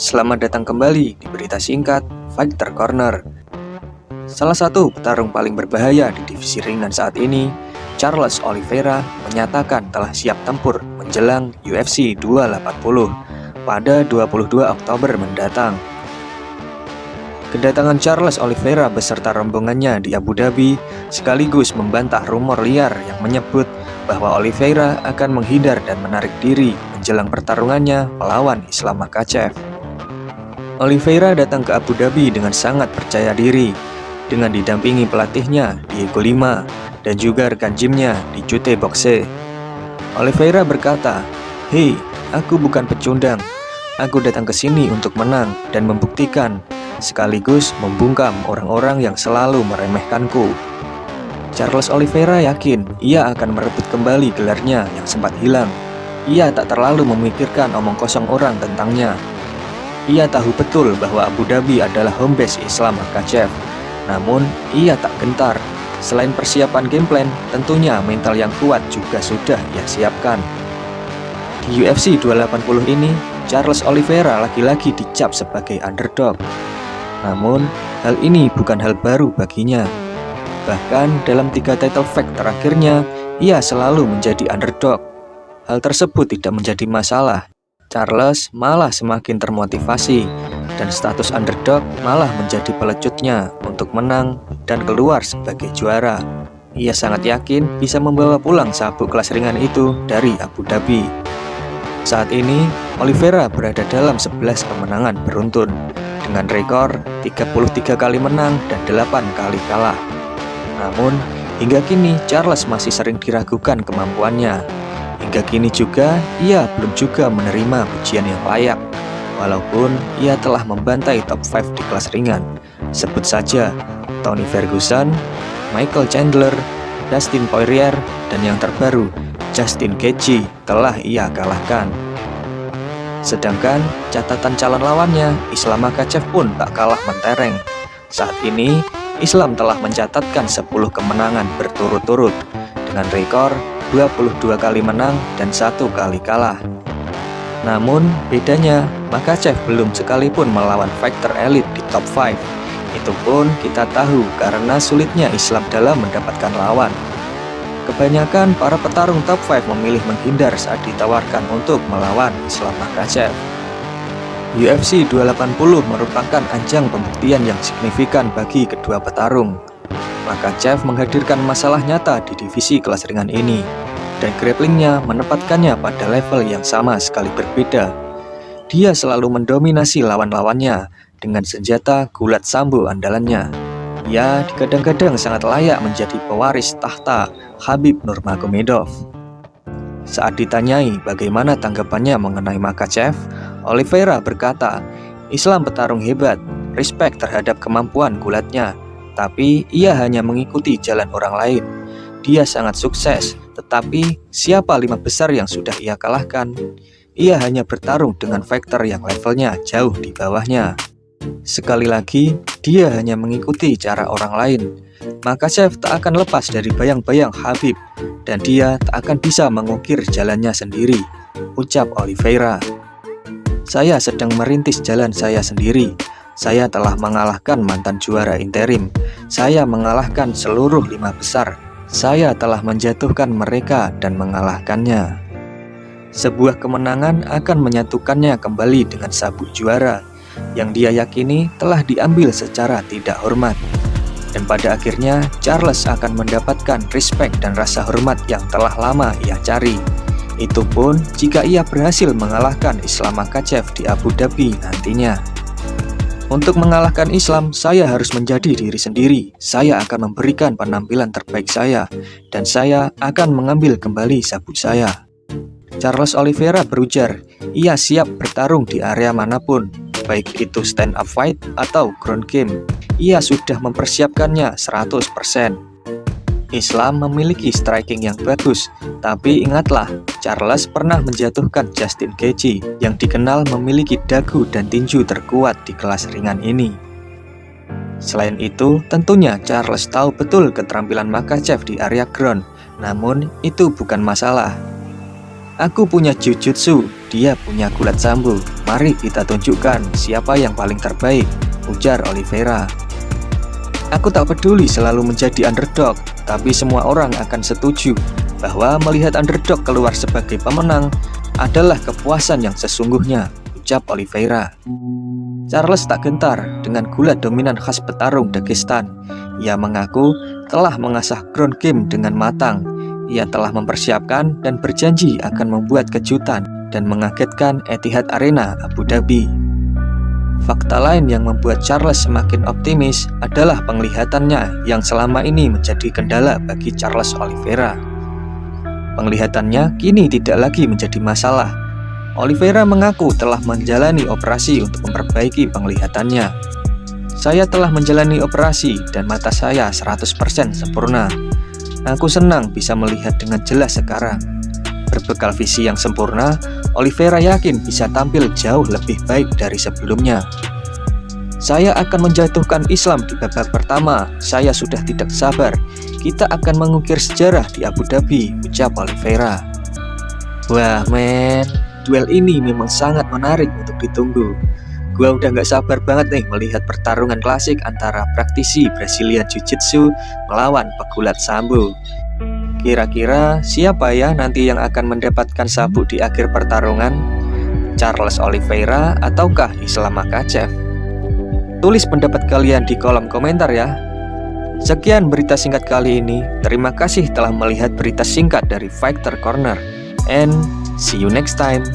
Selamat datang kembali di berita singkat Fighter Corner. Salah satu petarung paling berbahaya di divisi ringan saat ini, Charles Oliveira, menyatakan telah siap tempur menjelang UFC 280 pada 22 Oktober mendatang. Kedatangan Charles Oliveira beserta rombongannya di Abu Dhabi sekaligus membantah rumor liar yang menyebut bahwa Oliveira akan menghindar dan menarik diri menjelang pertarungannya melawan Islam Makhachev. Oliveira datang ke Abu Dhabi dengan sangat percaya diri, dengan didampingi pelatihnya Diego Lima dan juga rekan gymnya di Chute Boxe. Oliveira berkata, "Hei, aku bukan pecundang. Aku datang ke sini untuk menang dan membuktikan, sekaligus membungkam orang-orang yang selalu meremehkanku." Charles Oliveira yakin ia akan merebut kembali gelarnya yang sempat hilang. Ia tak terlalu memikirkan omong kosong orang tentangnya. Ia tahu betul bahwa Abu Dhabi adalah home base Islam Makhachev. Namun, ia tak gentar. Selain persiapan game plan, tentunya mental yang kuat juga sudah ia siapkan. Di UFC 280 ini, Charles Oliveira lagi-lagi dicap sebagai underdog. Namun, hal ini bukan hal baru baginya. Bahkan dalam 3 title fight terakhirnya, ia selalu menjadi underdog. Hal tersebut tidak menjadi masalah. Charles malah semakin termotivasi, dan status underdog malah menjadi pelecutnya untuk menang dan keluar sebagai juara. Ia sangat yakin bisa membawa pulang sabuk kelas ringan itu dari Abu Dhabi. Saat ini, Oliveira berada dalam 11 kemenangan beruntun, dengan rekor 33 kali menang dan 8 kali kalah. Namun, hingga kini Charles masih sering diragukan kemampuannya. Hingga kini juga, ia belum juga menerima pujian yang layak. Walaupun ia telah membantai top 5 di kelas ringan. Sebut saja Tony Ferguson, Michael Chandler, Dustin Poirier, dan yang terbaru, Justin Gaethje telah ia kalahkan. Sedangkan catatan calon lawannya, Islam Makhachev pun tak kalah mentereng. Saat ini, Islam telah mencatatkan 10 kemenangan berturut-turut dengan rekor 22 kali menang dan 1 kali kalah. Namun, bedanya, Makhachev belum sekalipun melawan fighter elit di top 5. Itu pun kita tahu karena sulitnya Islam dalam mendapatkan lawan. Kebanyakan para petarung top 5 memilih menghindar saat ditawarkan untuk melawan Islam Makhachev. UFC 280 merupakan ajang pembuktian yang signifikan bagi kedua petarung. Makhachev menghadirkan masalah nyata di divisi kelas ringan ini, dan grapplingnya menempatkannya pada level yang sama sekali berbeda. Dia selalu mendominasi lawan-lawannya dengan senjata gulat sambo andalannya. Ia kadang-kadang sangat layak menjadi pewaris tahta Khabib Nurmagomedov. Saat ditanyai bagaimana tanggapannya mengenai Makhachev, Oliveira berkata, "Islam petarung hebat, respect terhadap kemampuan gulatnya, tapi ia hanya mengikuti jalan orang lain. Dia sangat sukses, tetapi siapa 5 besar yang sudah ia kalahkan? Ia hanya bertarung dengan fighter yang levelnya jauh di bawahnya. Sekali lagi, dia hanya mengikuti cara orang lain. Makhachev tak akan lepas dari bayang-bayang Khabib, dan dia tak akan bisa mengukir jalannya sendiri," ucap Oliveira. "Saya sedang merintis jalan saya sendiri. Saya telah mengalahkan mantan juara interim. Saya mengalahkan seluruh 5 besar. Saya telah menjatuhkan mereka dan mengalahkannya. Sebuah kemenangan akan menyatukannya kembali dengan sabuk juara yang dia yakini telah diambil secara tidak hormat. Dan pada akhirnya, Charles akan mendapatkan respect dan rasa hormat yang telah lama ia cari. Itu pun jika ia berhasil mengalahkan Islam Makhachev di Abu Dhabi nantinya. Untuk mengalahkan Islam, saya harus menjadi diri sendiri. Saya akan memberikan penampilan terbaik saya, dan saya akan mengambil kembali sabuk saya." Charles Oliveira berujar, ia siap bertarung di area manapun, baik itu stand up fight atau ground game. Ia sudah mempersiapkannya 100%. Islam memiliki striking yang bagus, tapi ingatlah, Charles pernah menjatuhkan Justin Gaethje yang dikenal memiliki dagu dan tinju terkuat di kelas ringan ini. Selain itu, tentunya Charles tahu betul keterampilan Makhachev di area ground, namun itu bukan masalah. "Aku punya jujutsu, dia punya gulat sambo. Mari kita tunjukkan siapa yang paling terbaik, ujar Oliveira. Aku tak peduli selalu menjadi underdog, tapi semua orang akan setuju bahwa melihat underdog keluar sebagai pemenang adalah kepuasan yang sesungguhnya, ucap Oliveira. Charles tak gentar dengan gulat dominan khas petarung Dagestan. Ia mengaku telah mengasah ground game dengan matang. Ia telah mempersiapkan dan berjanji akan membuat kejutan dan mengagetkan Etihad Arena Abu Dhabi. Fakta lain yang membuat Charles semakin optimis adalah penglihatannya yang selama ini menjadi kendala bagi Charles Oliveira. Penglihatannya kini tidak lagi menjadi masalah. Oliveira mengaku telah menjalani operasi untuk memperbaiki penglihatannya. Saya telah menjalani operasi dan mata saya 100% sempurna. Aku senang bisa melihat dengan jelas sekarang. Berbekal visi yang sempurna, Oliveira yakin bisa tampil jauh lebih baik dari sebelumnya. Saya akan menjatuhkan Islam di babak pertama. Saya sudah tidak sabar. Kita akan mengukir sejarah di Abu Dhabi, ucap Oliveira. Wah men, duel ini memang sangat menarik untuk ditunggu. Gua udah gak sabar banget nih melihat pertarungan klasik antara praktisi Brazilian Jiu-Jitsu melawan pegulat sambo. Kira-kira siapa ya nanti yang akan mendapatkan sabuk di akhir pertarungan? Charles Oliveira ataukah Islam Makhachev? Tulis pendapat kalian di kolom komentar ya. Sekian berita singkat kali ini. Terima kasih telah melihat berita singkat dari Fighter Corner. And see you next time.